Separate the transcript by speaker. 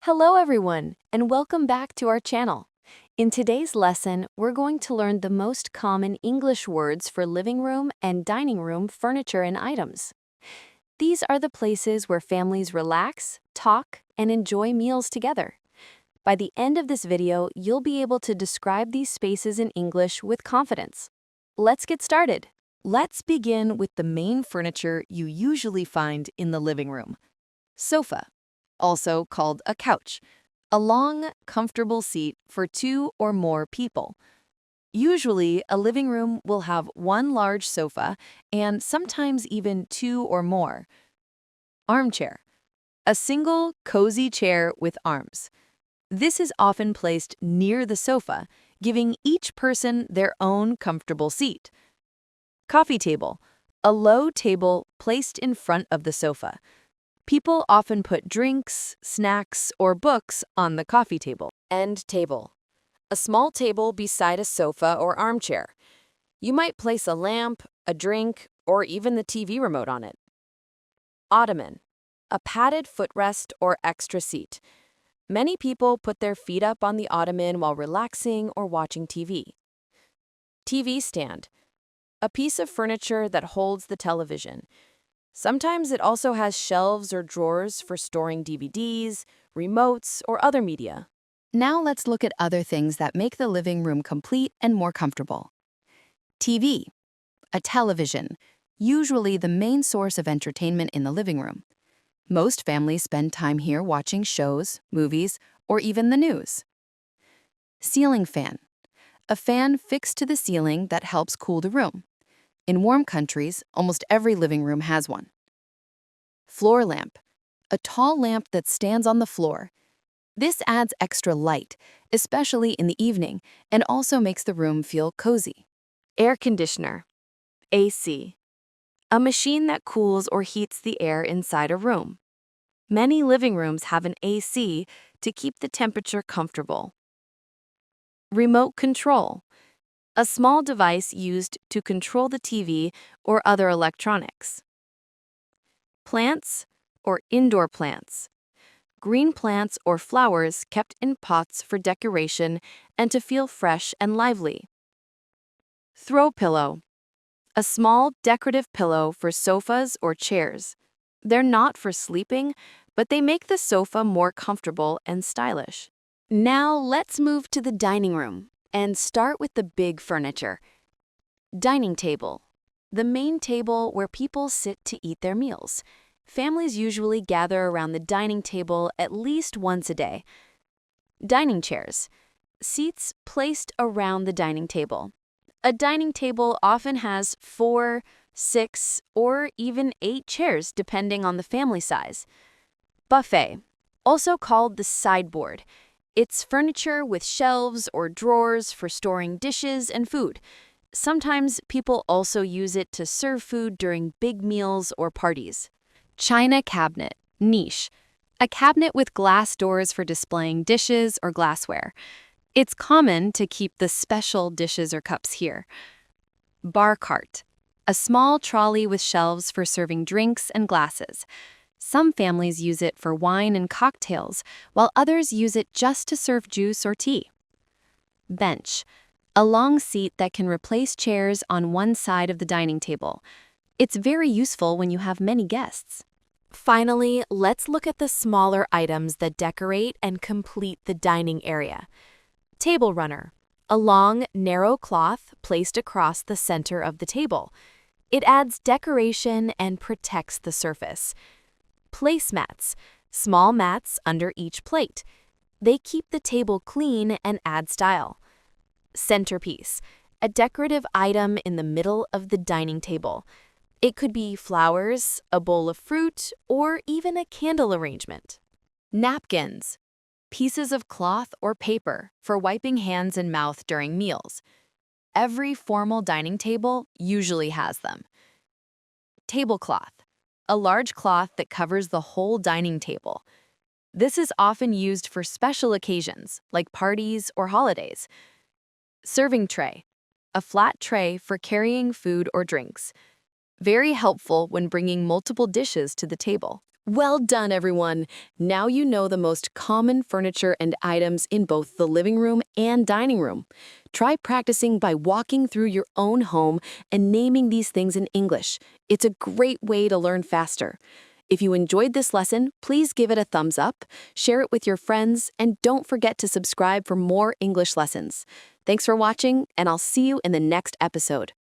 Speaker 1: Hello everyone, and welcome back to our channel. In today's lesson, we're going to learn the most common English words for living room and dining room furniture and items. These are the places where families relax, talk, and enjoy meals together. By the end of this video, you'll be able to describe these spaces in English with confidence. Let's get started.
Speaker 2: Let's begin with the main furniture you usually find in the living room. Sofa, also called a couch, a long, comfortable seat for two or more people. Usually, a living room will have one large sofa and sometimes even two or more. Armchair, a single, cozy chair with arms. This is often placed near the sofa, giving each person their own comfortable seat. Coffee table, a low table placed in front of the sofa. People often put drinks, snacks, or books on the coffee table. End table, a small table beside a sofa or armchair. You might place a lamp, a drink, or even the TV remote on it. Ottoman, a padded footrest or extra seat. Many people put their feet up on the ottoman while relaxing or watching TV. TV stand, a piece of furniture that holds the television. Sometimes it also has shelves or drawers for storing DVDs, remotes, or other media. Now let's look at other things that make the living room complete and more comfortable. TV, a television, usually the main source of entertainment in the living room. Most families spend time here watching shows, movies, or even the news. Ceiling fan, a fan fixed to the ceiling that helps cool the room. In warm countries, almost every living room has one. Floor lamp, a tall lamp that stands on the floor. This adds extra light, especially in the evening, and also makes the room feel cozy. Air conditioner, AC, a machine that cools or heats the air inside a room. Many living rooms have an AC to keep the temperature comfortable. Remote control, a small device used to control the TV or other electronics. Plants or indoor plants. Green plants or flowers kept in pots for decoration and to feel fresh and lively. Throw pillow. A small decorative pillow for sofas or chairs. They're not for sleeping, but they make the sofa more comfortable and stylish. Now let's move to the dining room and start with the big furniture. Dining table, the main table where people sit to eat their meals. Families usually gather around the dining table at least once a day. Dining chairs, seats placed around the dining table. A dining table often has 4, 6, or even 8 chairs depending on the family size. Buffet, also called the sideboard. It's furniture with shelves or drawers for storing dishes and food. Sometimes people also use it to serve food during big meals or parties. China cabinet, niche, a cabinet with glass doors for displaying dishes or glassware. It's common to keep the special dishes or cups here. Bar cart, a small trolley with shelves for serving drinks and glasses. Some families use it for wine and cocktails, while others use it just to serve juice or tea. Bench, a long seat that can replace chairs on one side of the dining table. It's very useful when you have many guests. Finally, let's look at the smaller items that decorate and complete the dining area. Table runner, a long, narrow cloth placed across the center of the table. It adds decoration and protects the surface. Placemats, small mats under each plate. They keep the table clean and add style. Centerpiece, a decorative item in the middle of the dining table. It could be flowers, a bowl of fruit, or even a candle arrangement. Napkins, pieces of cloth or paper for wiping hands and mouth during meals. Every formal dining table usually has them. Tablecloth, a large cloth that covers the whole dining table. This is often used for special occasions, like parties or holidays. Serving tray, a flat tray for carrying food or drinks. Very helpful when bringing multiple dishes to the table. Well done, everyone! Now you know the most common furniture and items in both the living room and dining room. Try practicing by walking through your own home and naming these things in English. It's a great way to learn faster. If you enjoyed this lesson, please give it a thumbs up, share it with your friends, and don't forget to subscribe for more English lessons. Thanks for watching, and I'll see you in the next episode.